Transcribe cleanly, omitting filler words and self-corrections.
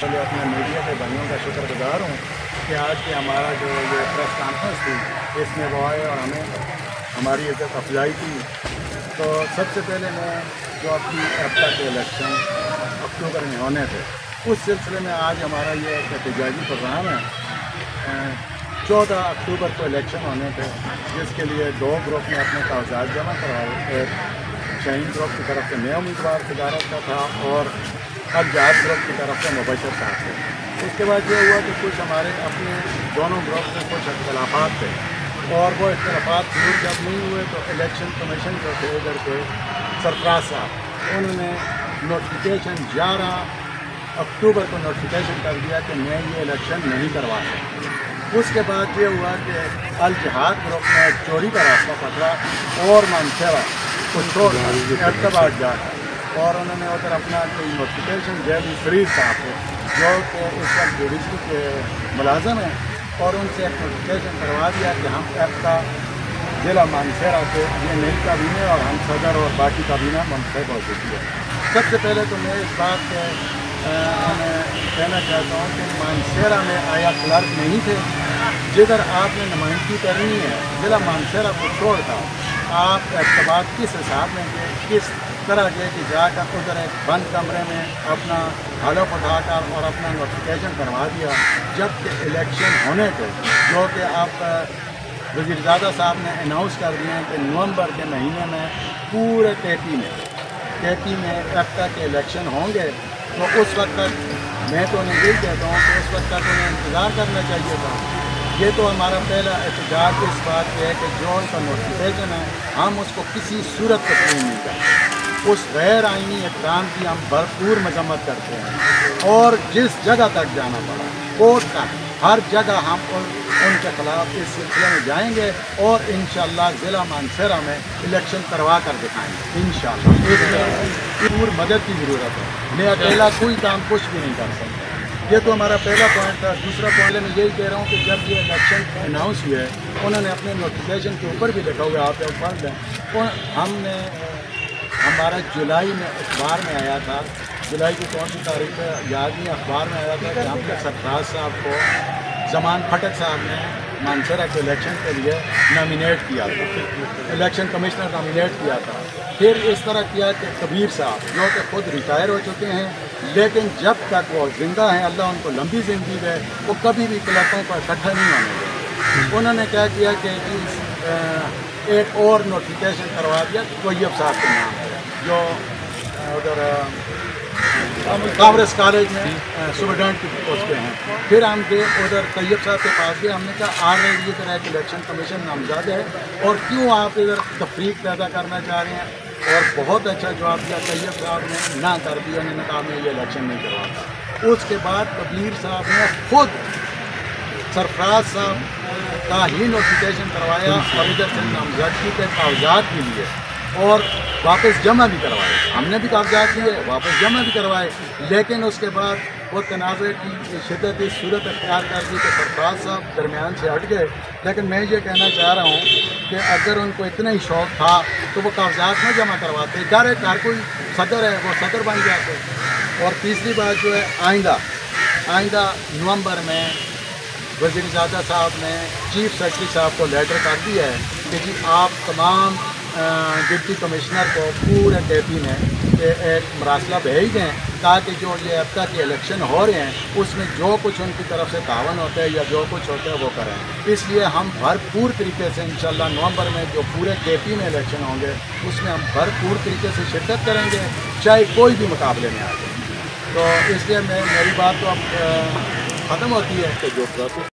पहले अपने मीडिया के भाइयों का शुक्रगुजार हूँ कि आज की हमारा जो ये प्रेस कॉन्फ्रेंस थी इसमें वो आए और हमें हमारी इज्जत अफजाई की। तो सबसे पहले मैं जो अपनी एप्टा के इलेक्शन अक्टूबर में होने थे उस सिलसिले में आज हमारा ये एक एहतजाजी प्रोग्राम है। 14 अक्टूबर को इलेक्शन होने थे जिसके लिए 2 ग्रुप ने अपने कागजात जमा करवाए। एक शाहीन ग्रुप की तरफ से नया उम्मीदवार सदारत का था और अल-जहाद ग्रुप की तरफ से मुबशर साहब थे। उसके बाद ये हुआ कि कुछ हमारे अपने दोनों ग्रुप में कुछ इख्तलाफात थे और वो इख्तलाफात दूर जब नहीं हुए तो इलेक्शन कमीशन जो थे इधर के सरफराज साहब उन्होंने नोटिफिकेशन 11 अक्टूबर को नोटिफिकेशन कर दिया कि मैं ये इलेक्शन नहीं करवा सकता। उसके बाद ये हुआ कि अल-जहाद ग्रुप ने चोरी का रास्ता पकड़ा और मानसेरा को छोड़ एबटाबाद जाकर और उन्होंने उधर अपना कोई नोटिफिकेशन जेबी फरीद साहब जो कि उस वक्त जुडिशरी के मुलाजम हैं और उनसे एक नोटिफिकेशन करवा दिया कि हम एबटा ज़िला मानसेरा से ये नई काबीना और हम सदर और बाकी काबीना मुंतखब हो चुकी है। सबसे पहले तो मैं इस बात के कहना चाहता हूँ कि मानसेरा में आया क्लर्क नहीं थे जिधर आपने नुमाइंदगी करनी है ज़िला मानसेरा को छोड़कर आप एबटाबाद किस हिसाब में गए, किस तरह गए कि जाकर उधर एक बंद कमरे में अपना हलफ उठाकर और अपना नोटिफिकेशन करवा दिया जबकि इलेक्शन होने थे जो कि आप वज़ीरज़ादा साहब ने अनाउंस कर दिए हैं कि नवंबर के महीने में पूरे केपी में एबटा के इलेक्शन होंगे। तो उस वक्त तक मैं तो उन्हें यही कहता हूँ कि उस वक्त तक उन्हें इंतज़ार करना चाहिए था। ये तो हमारा पहला एहतजाज इस बात पे है कि जो उनका नोटिफिकेशन है हम उसको किसी सूरत तस्लीम नहीं करते। उस गैर आइनी इक़दाम की हम भरपूर मजम्मत करते हैं और जिस जगह तक जाना पड़ा कोर्ट तक हर जगह हम उनके खिलाफ इस सिलसिले में जाएंगे और इंशाअल्लाह ज़िला मानसेरा में इलेक्शन करवा कर दिखाएंगे इंशाअल्लाह। इसमें पूरी मदद की ज़रूरत है, मैं अकेला कोई काम कुछ भी नहीं कर सकता। ये तो हमारा पहला पॉइंट था। दूसरा पॉइंट मैं यही कह रहा हूँ कि जब ये इलेक्शन अनाउंस हुए उन्होंने अपने नोटिफिकेशन के ऊपर भी लिखा हुआ आप पढ़ लें और हमने हमारा जुलाई में अखबार में आया था, जुलाई की कौन सी तारीख है याद नहीं, अखबार में आया था कि हमने सरफराज साहब को ज़मान खटक साहब ने मानसेरा के इलेक्शन के लिए नॉमिनेट किया था, इलेक्शन कमिश्नर नॉमिनेट किया था। फिर इस तरह किया कि कबीर साहब जो कि खुद रिटायर हो चुके हैं लेकिन जब तक वो ज़िंदा हैं अल्लाह उनको लंबी ज़िंदगी दे वो कभी भी क्लर्कों को इकट्ठा नहीं होने दें। उन्होंने क्या किया कि एक और नोटिफिकेशन करवा दिया तैयब साहब के नाम पर जो उधर कांग्रेस कॉलेज में सुपरडेंट की पोस्ट पे हैं। फिर हम गए उधर तैयब साहब के पास गए, हमने कहा ऑलरेडी ये तरह एक इलेक्शन कमीशन नामजद है और क्यों आप इधर तफरीक पैदा करना चाह रहे हैं। और बहुत अच्छा जवाब दिया तैयब साहब ने, ना कर दिया, उन्होंने कहा मैं ये इलेक्शन नहीं करवाता। उसके बाद कबीर साहब ने खुद सरफराज साहब का ही नोटिफिकेशन करवाया और इधर से नामजदगी के कागजात भी लिए और वापस जमा भी करवाए। हमने भी कागजात लिए वापस जमा भी करवाए लेकिन उसके बाद वो तनाज़े की शिद्दत इस सूरत अख्तियार कर दी कि सरफराज साहब दरमियान से हट गए। लेकिन मैं ये कहना चाह रहा हूँ कि अगर उनको इतना ही शौक़ था तो वो कागजात में जमा करवाते, घर कोई सदर है वो सदर बन जाते। और तीसरी बात जो है आइंदा नवंबर में वज़ीरज़ादा साहब ने चीफ सेक्रेटरी साहब को लेटर कर दिया है कि जी आप तमाम डिप्टी कमिश्नर को पूरे केपी में एक मरासला भेज दें ताकि जो ये एबटा के इलेक्शन हो रहे हैं उसमें जो कुछ उनकी तरफ से तावन होता है या जो कुछ होता है वो करें। इसलिए हम भरपूर तरीके से इंशाल्लाह नवंबर में जो पूरे केपी में इलेक्शन होंगे उसमें हम भरपूर तरीके से शिरकत करेंगे चाहे कोई भी मुकाबले में आ जाए। तो इसलिए मेरी बात तो अब ख़त्म होती है कि जो प्रोसेस